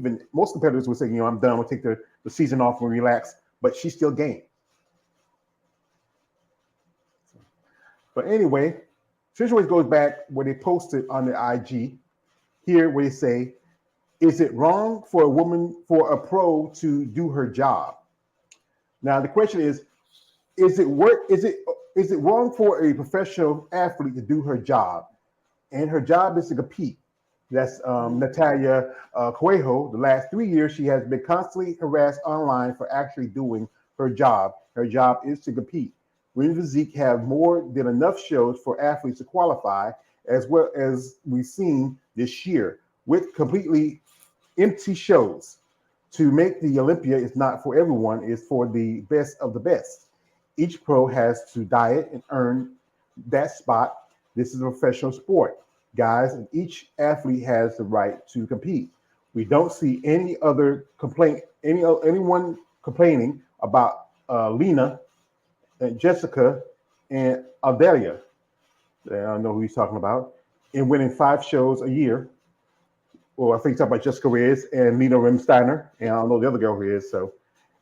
even most competitors would say, I'm done. We'll take the season off and relax. But she still game. But anyway, situation goes back where they posted on the IG here where they say, is it wrong for a pro to do her job? Now the question is it wrong for a professional athlete to do her job? And her job is to compete. That's Natalia Coelho. The last 3 years, she has been constantly harassed online for actually doing her job. Her job is to compete. Women's Physique have more than enough shows for athletes to qualify, as well as we've seen this year, with completely empty shows. To make the Olympia is not for everyone, it's for the best of the best. Each pro has to diet and earn that spot. This is a professional sport, guys, and each athlete has the right to compete. We don't see anyone complaining about Lena and Jessica and Aldelia. I don't know who he's talking about. In winning 5 shows a year. Well, I think he's talking about Jessica Reyes and Lena Rimsteiner, and I don't know the other girl who is. So,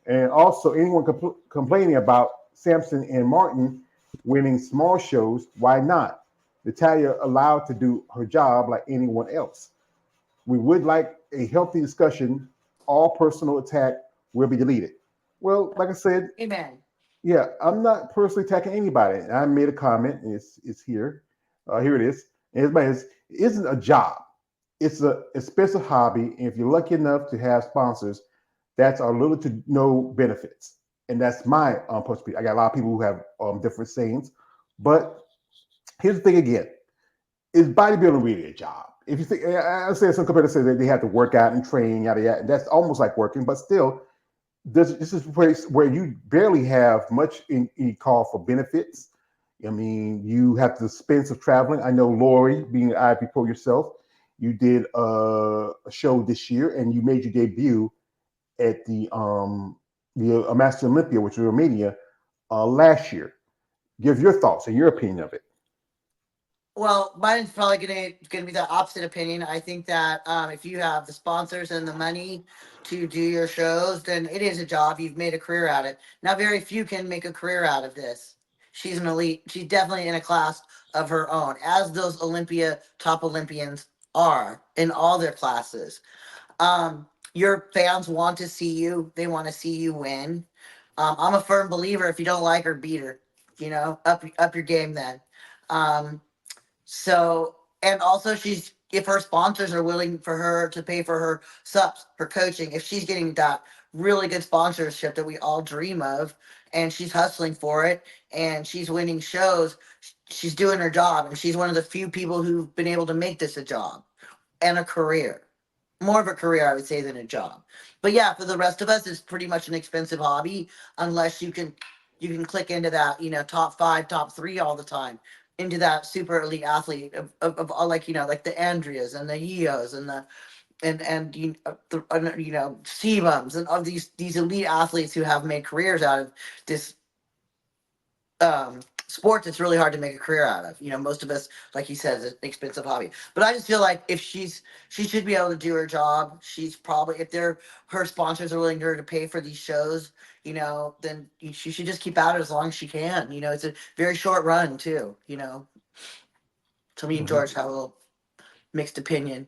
and also anyone complaining about Sampson and Martin winning small shows, why not? Natalia allowed to do her job like anyone else. We would like a healthy discussion. All personal attack will be deleted. Well, like I said, amen. Yeah, I'm not personally attacking anybody. I made a comment, and it's here. Here it is. And it isn't a job. It's an expensive hobby, and if you're lucky enough to have sponsors, that's are little to no benefits. And that's my personal. I got a lot of people who have different sayings, but here's the thing again: is bodybuilding really a job? If you think, I say some competitors say that they have to work out and train, yada yada, and that's almost like working, but still, this is a place where you barely have much in call for benefits. I mean, you have the expense of traveling. I know Lori, being an IFB pro yourself, you did a show this year, and you made your debut at the Master Olympia, which was Romania, last year. Give your thoughts and your opinion of it. Well, mine's probably gonna be the opposite opinion. I think that if you have the sponsors and the money to do your shows, then it is a job. You've made a career out of it. Now, very few can make a career out of this. She's an elite. She's definitely in a class of her own, as those top Olympians are in all their classes. Your fans want to see you. They want to see you win. I'm a firm believer. If you don't like her, beat her. Up your game then. Um, so, and also if her sponsors are willing for her to pay for her subs, her coaching, if she's getting that really good sponsorship that we all dream of, and she's hustling for it, and she's winning shows, she's doing her job, and she's one of the few people who've been able to make this a job and a career. More of a career, I would say, than a job. But yeah, for the rest of us, it's pretty much an expensive hobby unless you can click into that, top 5, top 3 all the time, into that super elite athlete of like, like the Andreas and the Eos and the Sebums and of these elite athletes who have made careers out of this sports. It's really hard to make a career out of. Most of us, like you said, is an expensive hobby. But I just feel like if she should be able to do her job. She's probably, if her sponsors are willing to pay for these shows, then she should just keep at it as long as she can. It's a very short run too. So me and George have a little mixed opinion.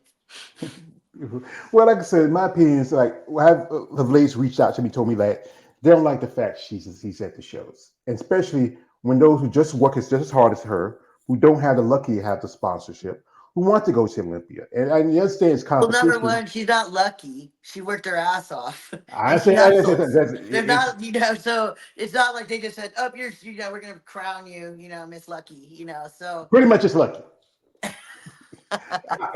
Well, like I said, my opinion is like the ladies reached out to me, told me that they don't like the fact he's at the shows, and especially when those who just work just as hard as her, who don't have the lucky to have the sponsorship, who want to go to Olympia, and I understand it's Well, number competition. one, she's not lucky. She worked her ass off, I and she's say not. They're it's not, so it's not like they just said, "Oh, we're gonna crown you, Miss Lucky," So pretty much just lucky.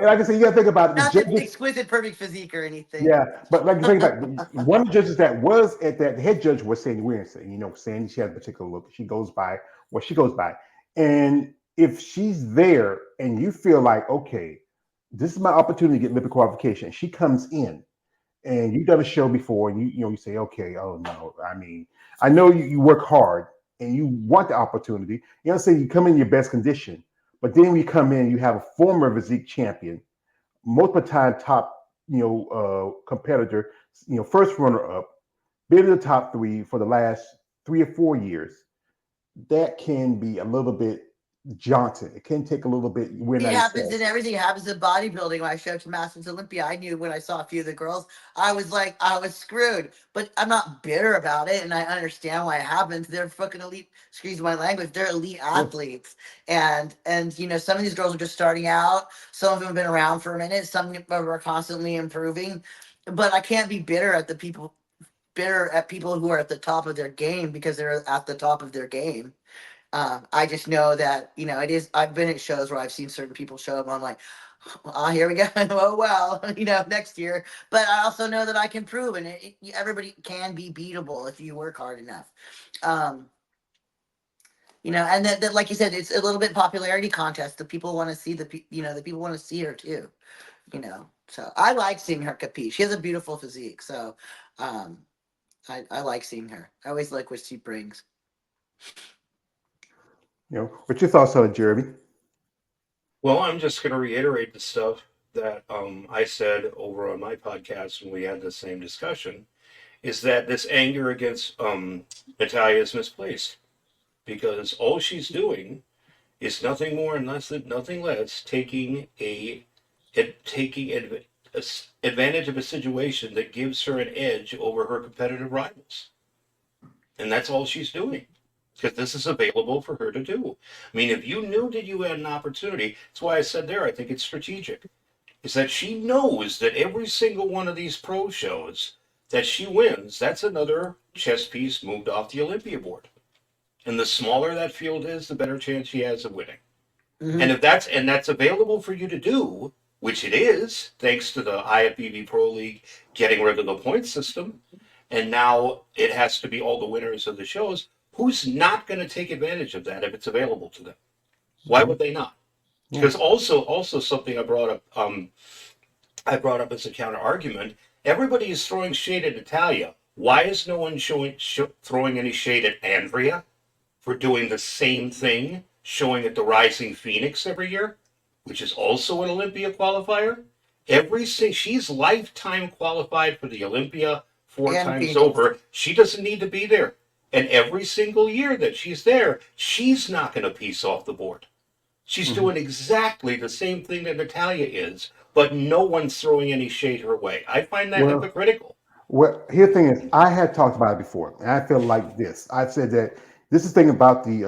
Like I said, you got to think about it. The not the judges. exquisite perfect physique or anything. Yeah, but like the thing about one of the judges that was at that, the head judge was Sandy Williamson. Sandy, she has a particular look. She goes by what she goes by. And if she's there and you feel like, okay, this is my opportunity to get Olympic qualification, she comes in and you've done a show before and you say, okay, oh no, I mean, I know you work hard and you want the opportunity. I'm saying you come in your best condition, but then when you come in, you have a former physique champion, multiple time top competitor, first runner up, been in the top three for the last 3 or 4 years, that can be a little bit jaunting. It can take a little bit. We're It not happens in yourself. everything. It happens in bodybuilding. When I showed up to Masters Olympia, I knew when I saw a few of the girls, I was like, I was screwed. But I'm not bitter about it, and I understand why it happens. They're fucking elite. Excuse my language. They're elite Yeah. athletes, and some of these girls are just starting out. Some of them have been around for a minute. Some of them are constantly improving. But I can't be bitter at people who are at the top of their game because they're at the top of their game. I just know that it is. I've been at shows where I've seen certain people show up. And I'm like, oh, here we go. Oh well, next year. But I also know that I can prove, and everybody can be beatable if you work hard enough. Um, and that, like you said, it's a little bit popularity contest. The people want to see the people want to see her too. So I like seeing her compete. She has a beautiful physique, so um, I like seeing her. I always like what she brings. What's your thoughts on it, Jeremy? Well, I'm just going to reiterate the stuff that I said over on my podcast when we had the same discussion. Is that this anger against Natalia is misplaced because all she's doing is nothing more and nothing less taking advantage of a situation that gives her an edge over her competitive rivals, and that's all she's doing. Because this is available for her to do. I mean, if you knew that you had an opportunity, that's why I said there, I think it's strategic. Is that she knows that every single one of these pro shows that she wins, that's another chess piece moved off the Olympia board. And the smaller that field is, the better chance she has of winning. And Hmm. if that's available for you to do, which it is, thanks to the IFBB Pro League getting rid of the point system, and now it has to be all the winners of the shows. Who's not going to take advantage of that if it's available to them? Why Hmm. would they not? Yeah. Because also something I brought up as a counter argument. Everybody is throwing shade at Natalia. Why is no one throwing any shade at Andrea for doing the same thing, showing at the Rising Phoenix every year, which is also an Olympia qualifier? She's lifetime qualified for the Olympia four And times Phoenix. over. She doesn't need to be there. And every single year that she's there, she's not going to piece off the board. She's Hmm. doing exactly the same thing that Natalia is, but no one's throwing any shade her way. I find that Well, hypocritical. Here the thing is, I had talked about it before, and I feel like this. I've said that this is the thing about the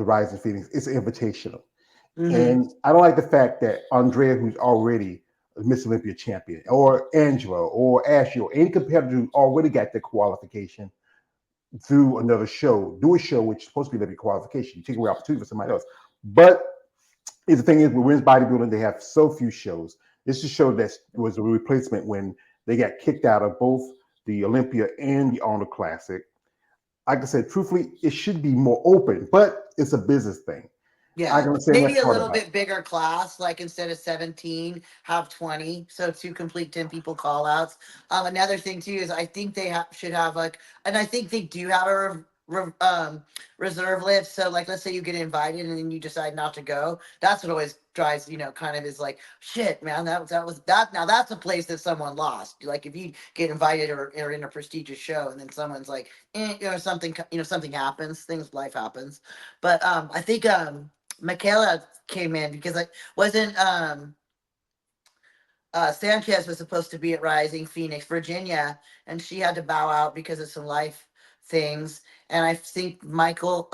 Rising Phoenix. It's invitational, Hmm. and I don't like the fact that Andrea, who's already a Miss Olympia champion, or Angela, or Ashley, or any competitor who already got their qualification through another show, do a show which is supposed to be like a qualification. You take away opportunity for somebody else. But the thing is, with women's bodybuilding, they have so few shows. This is a show that was a replacement when they got kicked out of both the Olympia and the Honor Classic. Like I said, truthfully, it should be more open, but it's a business thing. I Yeah, can understand maybe that a part little about it. bit bigger class, like instead of 17, have 20. So two complete 10 people call outs. Another thing too is I think they should have like, and I think they do have a reserve list. So like, let's say you get invited and then you decide not to go. That's what always drives, kind of is like, shit, man, that was that. Now that's a place that someone lost. Like if you get invited or in a prestigious show and then someone's like, something, something happens, life happens. But I think Michaela came in because like wasn't Sanchez was supposed to be at Rising Phoenix, Virginia, and she had to bow out because of some life things. And I think Michaela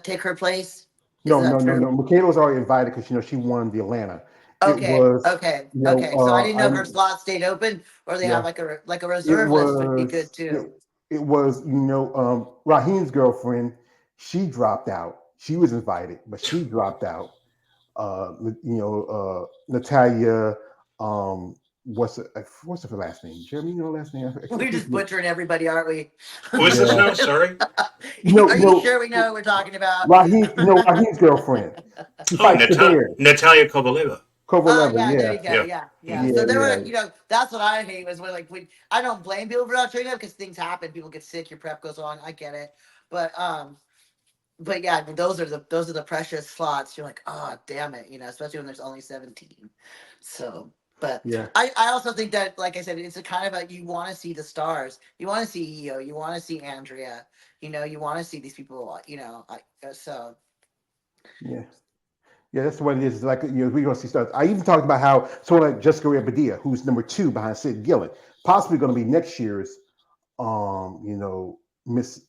take her place. Is No, that no, no, true? no. Michaela was already invited because she won the Atlanta. It Okay, was, okay, okay. So I didn't know if her I'm slot stayed open or they have yeah. like a It reserve list would be good was it, too. it was Raheem's girlfriend. She dropped out. She was invited, but she dropped out. Natalia. What's her last name? Jeremy, you know her last name? I We're keep just forgetting. butchering everybody, aren't we? Who is this Yeah. now? Sorry. No, Are you no. sure we know what we're talking about? Raheem's girlfriend. She Oh, fights the Bears. Natalia Kovaleva. Oh Kovaleva. yeah, there Yeah, you go. Yeah. Yeah, yeah. Mm-hmm. So yeah, there yeah. were, that's what I hate was when I don't blame people for not showing up because things happen. People get sick. Your prep goes on. I get it, but yeah, those are the precious slots. You're like, oh damn it, especially when there's only 17. So. But Yeah. I also think that, like I said, it's a kind of a, you want to see the stars. You want to see Io. You want to see Andrea. You want to see these people. So Yeah. Yeah, that's what it is. Like, we're gonna see stuff. I even talked about how someone like Jessica Rea, who's number 2 behind Sid Gillen, possibly going to be next year's Miss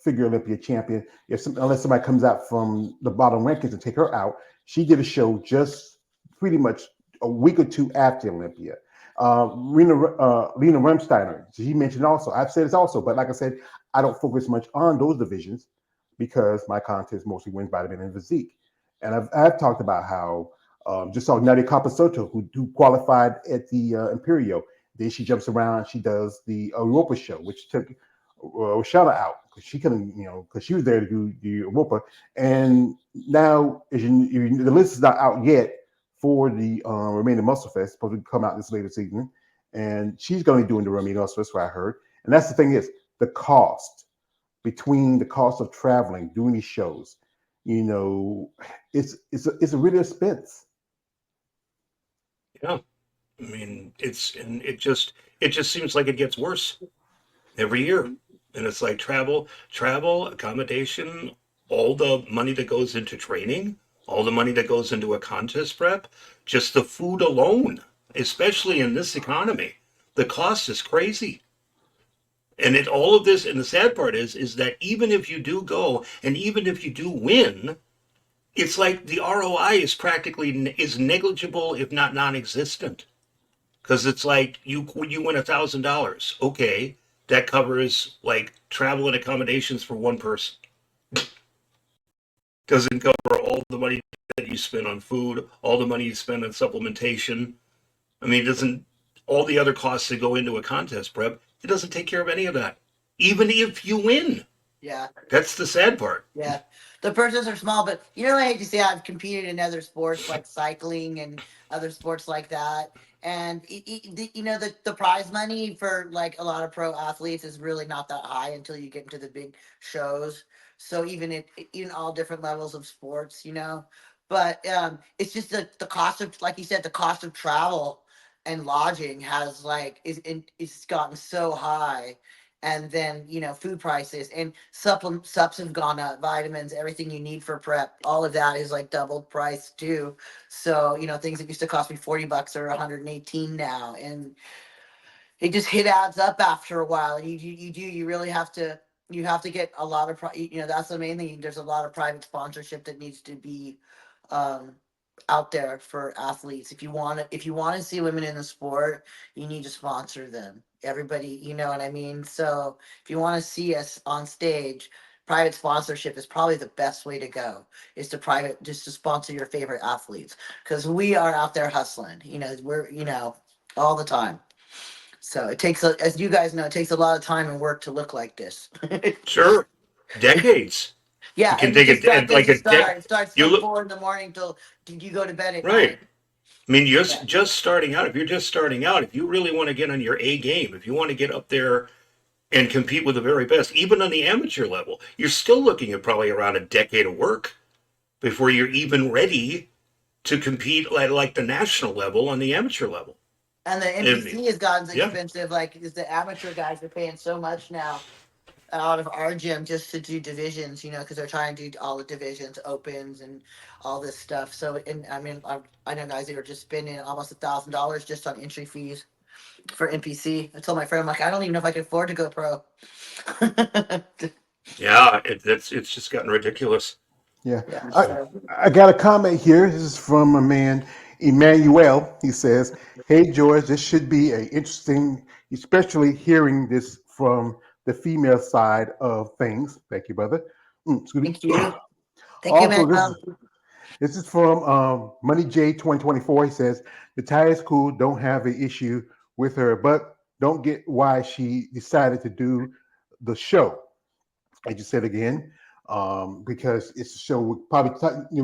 Figure Olympia champion. Unless somebody comes out from the bottom rankings and take her out, she did a show just pretty much a week or two after Olympia. Lena Remsteiner, she mentioned also. I've said this also, but like I said, I don't focus much on those divisions because my contest mostly wins by the men in physique. And I've talked about how just saw Nadia Capasoto, who qualified at the Imperio. Then she jumps around. She does the Europa show, which took Rochella out because she couldn't, because she was there to do the Europa. And now, the list is not out yet for the remaining Muscle Fest, supposed to come out this later season. And she's going to be doing the remaining Muscle Fest, what I heard. And that's the thing is the cost between the cost of traveling, doing these shows. It's a real expense. Yeah. I mean, it just seems like it gets worse every year. And it's like travel, accommodation, all the money that goes into training, all the money that goes into a contest prep, just the food alone, especially in this economy, the cost is crazy. And all of this, and the sad part is that even if you do go, and even if you do win, it's like the ROI is negligible, if not non-existent. Because it's like you win $1,000. Okay, that covers like travel and accommodations for one person. Doesn't cover all the money that you spend on food, all the money you spend on supplementation. I mean, it doesn't all the other costs that go into a contest prep. It doesn't take care of any of that, even if you win. yeah. That's the sad part. Yeah, the purses are small, but I hate to say I've competed in other sports like cycling and other sports like that, and the prize money for like a lot of pro athletes is really not that high until you get into the big shows. So even all different levels of sports, but it's just the cost of, like you said, the cost of travel and lodging has like it's gotten so high, and then food prices and sups have gone up, vitamins, everything you need for prep, all of that is like doubled price too. So things that used to cost me $40 are 118 now, and it adds up after a while. You really have to, get a lot of that's the main thing. There's a lot of private sponsorship that needs to be um out there for athletes. If you want to see women in the sport, you need to sponsor them. Everybody, you know what I mean? So if you want to see us on stage, private sponsorship is probably the best way to go. Is to just to sponsor your favorite athletes, because we are out there hustling. We're all the time. So as you guys know, it takes a lot of time and work to look like this. Sure, decades. Yeah, It can and it take just a start like doesn't a start. It starts you from look 4 in the morning till you go to bed at right. 9. I mean, Yeah. just starting out. If you're just starting out, if you really want to get on your A game, if you want to get up there and compete with the very best, even on the amateur level, you're still looking at probably around a decade of work before you're even ready to compete at like the national level on the amateur level. And the And, NPC has gotten yeah, expensive. Like, is the amateur guys are paying so much now out of our gym just to do divisions, because they're trying to do all the divisions, opens, and all this stuff. So, and I mean, I know guys that are just spending almost $1,000 just on entry fees for NPC. I told my friend, I'm like, I don't even know if I can afford to go pro. yeah, it's just gotten ridiculous. Yeah. Yeah, I, so I got a comment here. This is from a man, Emmanuel. He says, "Hey George, this should be a interesting, especially hearing this from the female side of things." Thank you, brother. Excuse thank me. you. Thank you, Also, man. this is from Money J 2024. He says, "The is cool. Don't have an issue with her, but don't get why she decided to do the show." I just said again, because it's a show with probably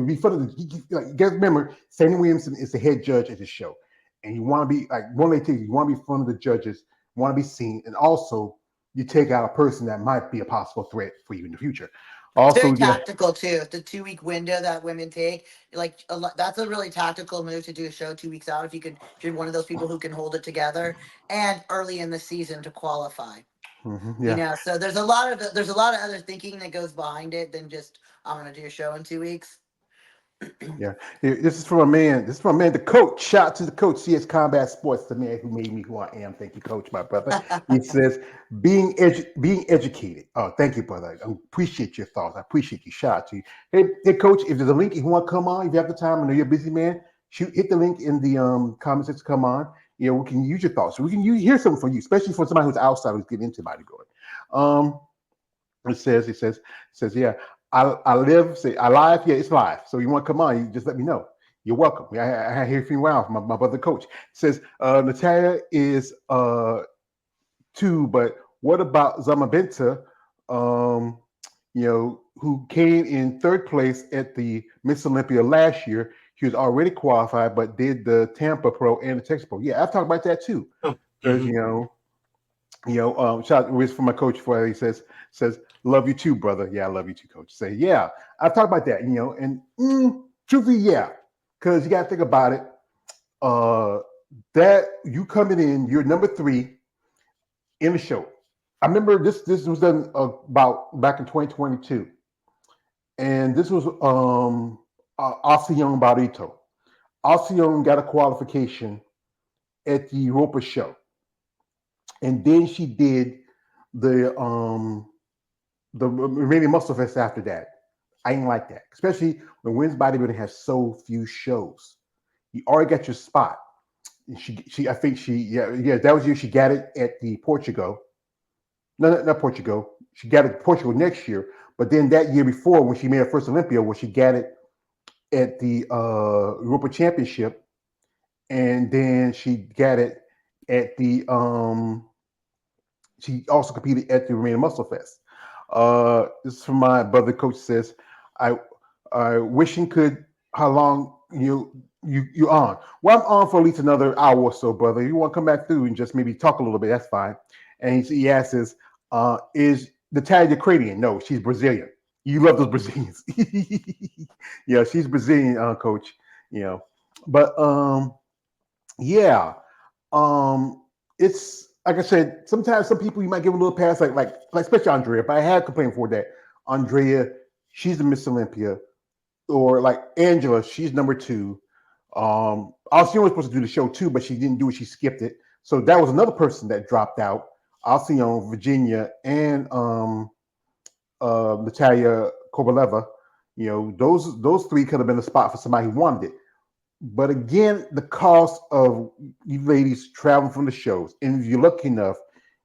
be fun of the, like, you guys remember Sandy Williamson is the head judge at the show, and you want to be like one of the things, you want to be fun of the judges, you want to be seen, and also you take out a person that might be a possible threat for you in the future. It's very Also, yeah. tactical too. The 2 week window that women take, like that's a really tactical move to do a show 2 weeks out. If you're one of those people who can hold it together, and early in the season to qualify. Yeah. So there's a lot of other thinking that goes behind it than just I'm gonna do a show in 2 weeks. Yeah, this is from a man. This is from a man, the coach. Shout out to the coach, CS Combat Sports, the man who made me who I am. Thank you, coach, my brother. He says, being educated. Oh, thank you, brother. I appreciate your thoughts. I appreciate you. Shout out to you. Hey, coach, if there's a link, if you want to come on, if you have the time, I know you're a busy man, hit the link in the comment section, come on. We can use your thoughts. We can hear something from you, especially for somebody who's outside who's getting into bodybuilding. Um, it says, yeah, I live, say, I live, yeah, it's live. So you want to come on, you just let me know. You're welcome. I hear from you around from my brother coach. It says, Natalia is two, but what about Zamabenta, who came in third place at the Miss Olympia last year? He was already qualified, but did the Tampa Pro and the Texas Pro. Yeah, I've talked about that too. Oh, Because, shout out for my coach for he says, love you too, brother. Yeah, I love you too, coach. Say, yeah, I've talked about that, and truthfully, yeah. Because you gotta think about it. That you coming in, you're number 3 in the show. I remember this was done about back in 2022. And this was Alcione Barito. Alcione got a qualification at the Europa show. And then she did the remaining muscle fest after that. I ain't like that, especially when women's bodybuilding has so few shows. You already got your spot. I think yeah, that was year she got it at the Portugal. No, not Portugal. She got it at Portugal next year, but then that year before, when she made her first Olympia, where she got it at the Europa Championship, and then she got it at the she also competed at the Remaining Muscle Fest. This is from my brother. Coach says, "I, I wishing could. How long you on? Well, I'm on for at least another hour or so, brother. You want to come back through and just maybe talk a little bit? That's fine." And he asks, "Is Natalia Ukrainian? No, she's Brazilian. You love those Brazilians. Yeah, she's Brazilian, coach. You know, but yeah, it's like I said, sometimes some people you might give a little pass, like especially Andrea. But I had complained for that. Andrea, she's the Miss Olympia, or like Angela, she's number 2. Alcione was supposed to do the show too, but she didn't do it. She skipped it. So that was another person that dropped out. Alcione, Virginia, and Natalia Kovaleva. Those 3 could have been a spot for somebody who wanted it. But again, the cost of you ladies traveling from the shows, and if you're lucky enough,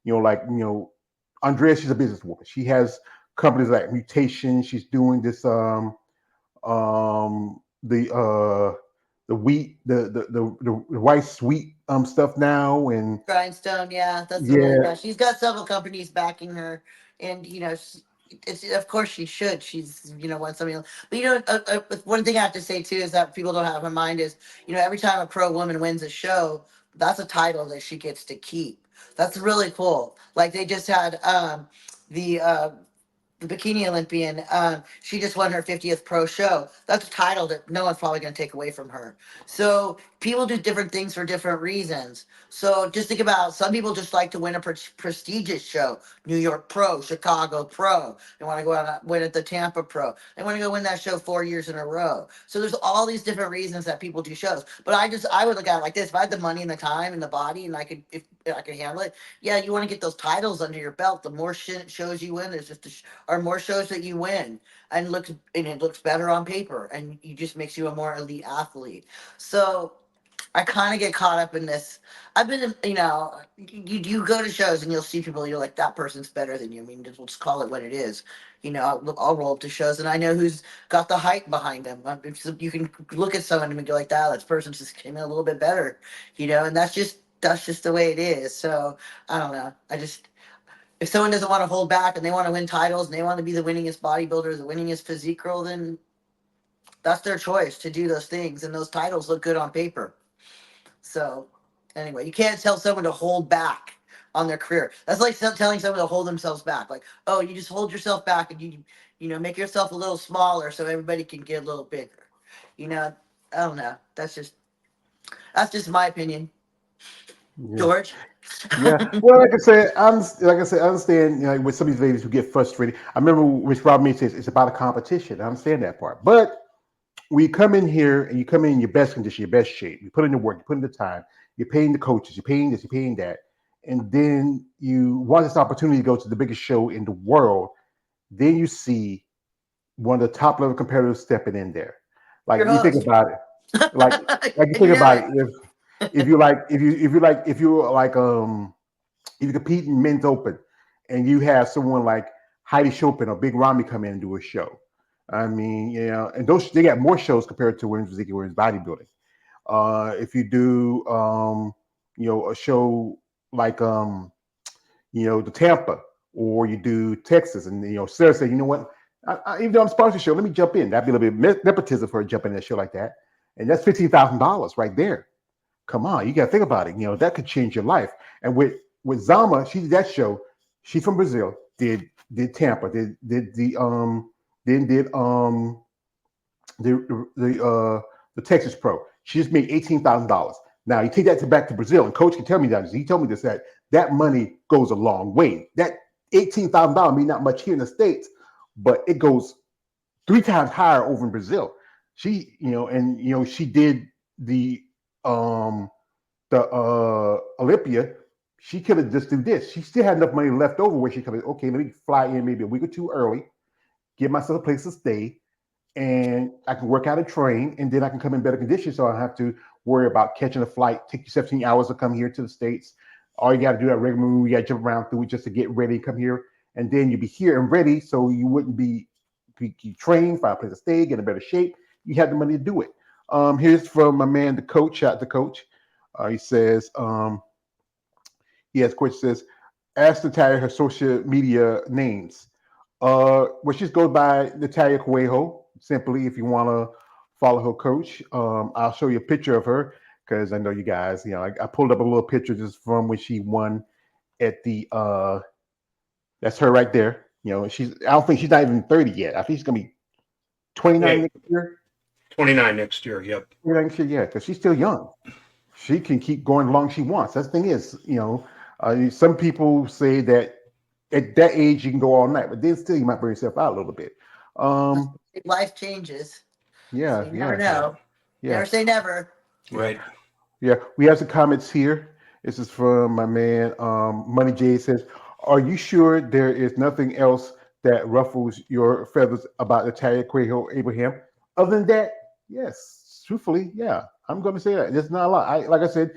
Andrea, she's a businesswoman. She has companies like Mutation. She's doing this the wheat the rice wheat stuff now, and Grindstone, yeah, that's the one. yeah, Yeah, she's got several companies backing her, and it's of course she should. She's won something, but one thing I have to say too is that people don't have in mind is every time a pro woman wins a show, that's a title that she gets to keep. That's really cool. Like they just had the bikini Olympian. She just won her 50th pro show. That's a title that no one's probably going to take away from her. So people do different things for different reasons. So just think about some people just like to win a prestigious show. New York Pro, Chicago Pro. They want to go out and win at the Tampa Pro. They want to go win that show 4 years in a row. So there's all these different reasons that people do shows. But I would look at it like this: if I had the money and the time and the body, and if I could handle it, yeah, you want to get those titles under your belt. The more shows you win, there's just are more shows that you win, and it looks better on paper, and it just makes you a more elite athlete. So I kind of get caught up in this. I've been, you go to shows and you'll see people. You're like, that person's better than you. I mean, we'll just call it what it is. I'll roll up to shows and I know who's got the hype behind them. You can look at someone and be like, that person just came in a little bit better, and that's just the way it is. So I don't know. If someone doesn't want to hold back and they want to win titles and they want to be the winningest bodybuilder, the winningest physique girl, then that's their choice to do those things. And those titles look good on paper. So anyway, you can't tell someone to hold back on their career. That's like telling someone to hold themselves back. Like, oh, you just hold yourself back and make yourself a little smaller so everybody can get a little bigger. You know, I don't know. That's just my opinion, Yeah. George. Yeah. Well, like I said, I understand. With some of these ladies who get frustrated. I remember which Rob me says it's about a competition. I understand that part, but when you come in here and you come in your best condition, your best shape, you put in the work, you put in the time, you're paying the coaches, you're paying this, you're paying that, and then you want this opportunity to go to the biggest show in the world. Then you see one of the top level competitors stepping in there. Like Your you think host. about it, like you You think know about it. it. If you compete in men's open, and you have someone like Heidi Chopin or Big Ramy come in and do a show. I mean, and those they got more shows compared to women's physique and women's bodybuilding. If you do, a show like the Tampa, or you do Texas, and Sarah said, you know what, even though I'm sponsoring the show, let me jump in. That'd be a little bit nepotism for her jumping in a show like that, and that's $15,000 right there. Come on, you got to think about it. That could change your life. And with Zama, she did that show. She's from Brazil. Did Tampa. Did the then did the Texas Pro. She just made $18,000. Now you take that back to Brazil, and Coach can tell me that. He told me this, that money goes a long way. That $18,000 mean not much here in the States, but it goes 3 times higher over in Brazil. She, she did the um Olympia. She could have just do this. She still had enough money left over where she could have, okay, let me fly in maybe a week or two early, give myself a place to stay, and I can work out and train, and then I can come in better condition, so I don't have to worry about catching a flight. Take you 17 hours to come here to the States. All you got to do that regular move, you got to jump around through it just to get ready and come here, and then you'd be here and ready, so you wouldn't be trained, find a place to stay, get in better shape. You have the money to do it. Here's from my man, the coach. Shout out to Coach. He says, he has a question, says, ask Natalia her social media names. Well, she goes by Natalia Cuejo, simply, if you want to follow her coach. I'll show you a picture of her because I know you guys, I pulled up a little picture just from when she won at that's her right there. I don't think she's not even 30 yet. I think she's going to be 29 Yeah, next year. 29 next year. Yep. 29 next year, yeah, because she's still young. She can keep going as long as she wants. That's the thing is, some people say that at that age you can go all night, but then still you might burn yourself out a little bit. Life changes, so Yeah, you never yeah, know. yeah, Never say never. Right. yeah. We have some comments here. This is from my man, Money J. Says, "Are you sure there is nothing else that ruffles your feathers about Natalia Quayle Abraham? Other than that, yes. Truthfully, yeah, I'm going to say that. There's not a lot. Like I said,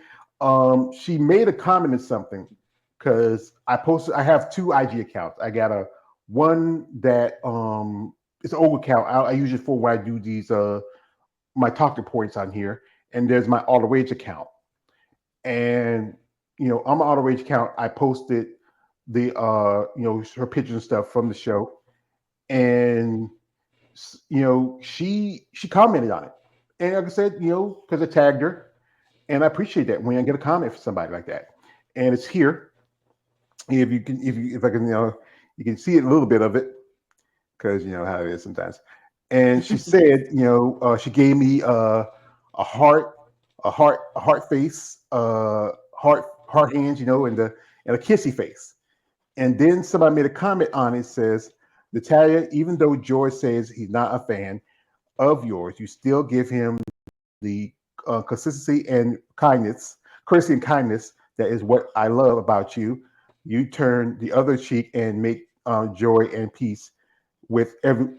she made a comment in something because I posted. I have 2 IG accounts. I got a one that it's an old account. I use it for when I do these my talking points on here, and there's my All the Rage account. And on my Auto Rage account, I posted the her pictures and stuff from the show, and she commented on it, and like I said, because I tagged her, and I appreciate that when I get a comment from somebody like that, and it's here. If I can, you can see it a little bit of it because you know how it is sometimes. And she said, she gave me a heart, a heart face, heart hands, and a kissy face. And then somebody made a comment on it, says, Natalia, even though George says he's not a fan of yours, you still give him the consistency and kindness, courtesy and kindness. That is what I love about you. You turn the other cheek and make joy and peace with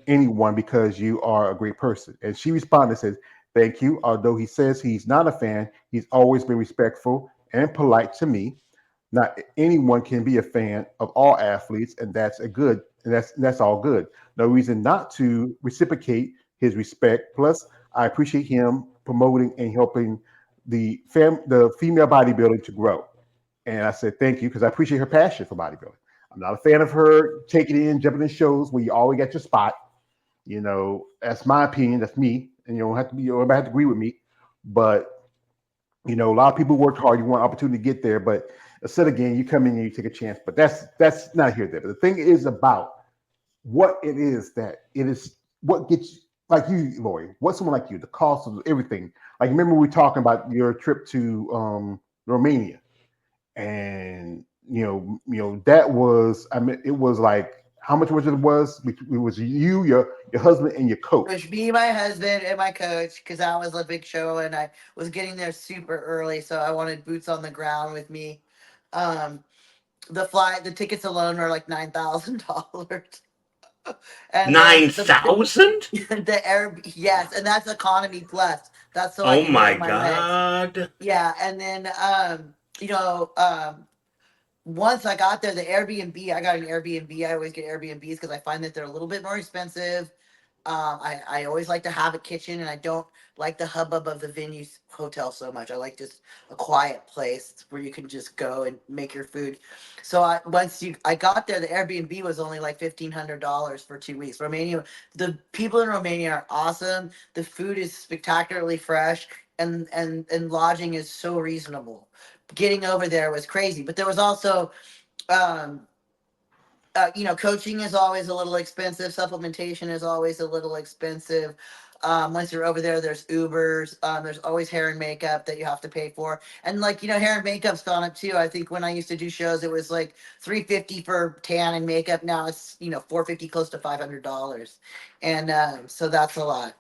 anyone because you are a great person. And she responded and says, thank you. Although he says he's not a fan, he's always been respectful and polite to me. Not anyone can be a fan of all athletes, and that's all good. No reason not to reciprocate his respect. Plus, I appreciate him promoting and helping the female bodybuilding to grow. And I said thank you because I appreciate her passion for bodybuilding. I'm not a fan of her taking in, jumping in shows where you always get your spot. That's my opinion. That's me, and you don't have to be. Everybody have to agree with me, but a lot of people worked hard. You want an opportunity to get there, but Instead, again, you come in and you take a chance, but that's not here there. But the thing is about what it is that it is what gets like you, Lori, what someone like you, the cost of everything. Like remember we were talking about your trip to Romania, and that was I mean it was like how much was it was? It was you, your husband, and your It coach. was me, my husband, and my coach, because that was a big show, and I was getting there super early, so I wanted boots on the ground with me. Um, the tickets alone were like $9,000, and then Nine thousand? the air, yes, and that's economy plus. That's so I Oh can lower my my rent. God. Yeah, and then once I got there, the Airbnb, I got an Airbnb. I always get Airbnbs because I find that they're a little bit more expensive. I always like to have a kitchen, and I don't like the hubbub of the venue hotel so much. I like just a quiet place where you can just go and make your food. So I got there, the Airbnb was only like $1,500 for 2 weeks. Romania, the people in Romania are awesome. The food is spectacularly fresh, and lodging is so reasonable. Getting over there was crazy, but there was also um, coaching is always a little expensive. Supplementation is always a little expensive. Once you're over there, there's Ubers. There's always hair and makeup that you have to pay for. And hair and makeup's gone up too. I think when I used to do shows, it was like $350 for tan and makeup. Now it's $450, close to $500, and so that's a lot.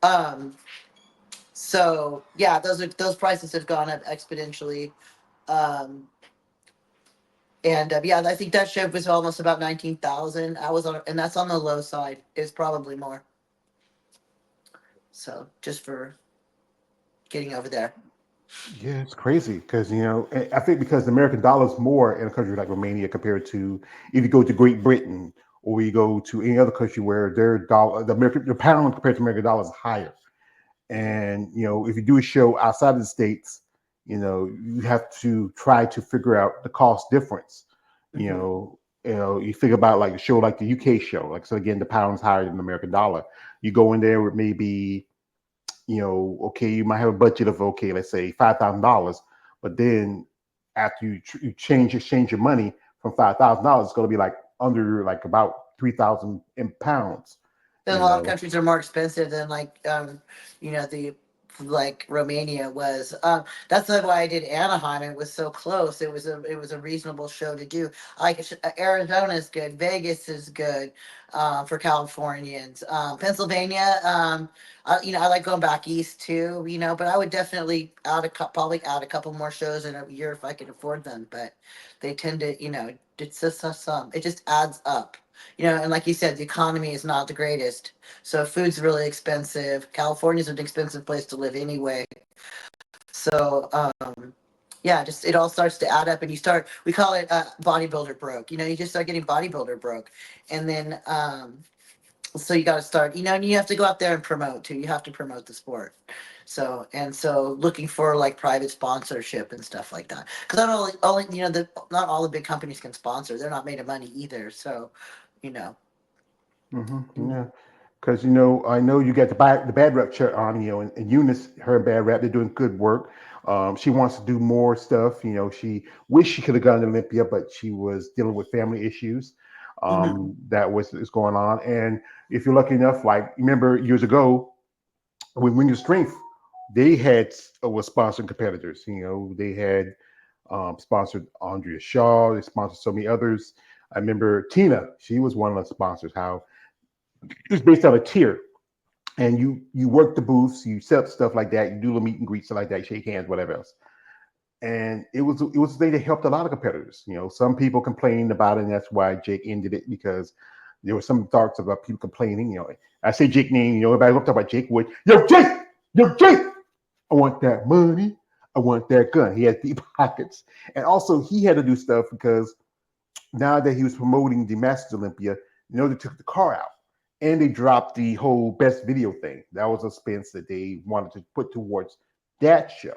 Um, so yeah, those prices have gone up exponentially. Um, and yeah, I think that ship was almost about 19,000. I was on, and that's on the low side. It's probably more. So just for getting over there. Yeah, it's crazy because I think because the American dollar is more in a country like Romania compared to if you go to Great Britain or you go to any other country where their dollar, the pound compared to American dollar is higher. And if you do a show outside of the states, you have to try to figure out the cost difference. Hmm. You think about like a show like the UK show, like so again, the pound's higher than the American dollar. You go in there with maybe okay, you might have a budget of okay, let's say $5,000, but then after you exchange your money from $5,000, it's going to be like under like about 3,000 in pounds. Then a lot of countries are more expensive than the like Romania was. That's why I did Anaheim. It was so close. It was a reasonable show to do. Like Arizona is good. Vegas is good for Californians. Pennsylvania. I like going back east too. But I would definitely probably add a couple more shows in a year if I could afford them. But they tend to. It's just some. It just adds up. And like you said, the economy is not the greatest. So food's really expensive. California's an expensive place to live anyway. So yeah, just it all starts to add up, and we call it bodybuilder broke. You just start getting bodybuilder broke, and then so you got to start, and you have to go out there and promote too. You have to promote the sport. So looking for like private sponsorship and stuff like that. Because not only not all the big companies can sponsor. They're not made of money either. So, you know. Yeah, because I know you got the bad rep shirt on, and Eunice, her bad rep, they're doing good work. She wants to do more stuff. She wished she could have gone to Olympia, but she was dealing with family issues Mhm. that is going on. And if you're lucky enough, like remember years ago when Wing of Strength, they had was sponsoring competitors. They had sponsored Andrea Shaw. They sponsored so many others. I remember Tina. She was one of the sponsors. How it was based on a tier, and you work the booths, you set up stuff like that, you do the meet and greet stuff like that, shake hands, whatever else. And it was a thing that helped a lot of competitors. Some people complained about it, and that's why Jake ended it because there were some thoughts about people complaining. I say Jake name, everybody talk about Jake Wood. Yo Jake, I want that money, I want that gun. He had deep pockets, and also he had to do stuff because now that he was promoting the Masters Olympia, they took the car out and they dropped the whole best video thing. That was a expense that they wanted to put towards that show.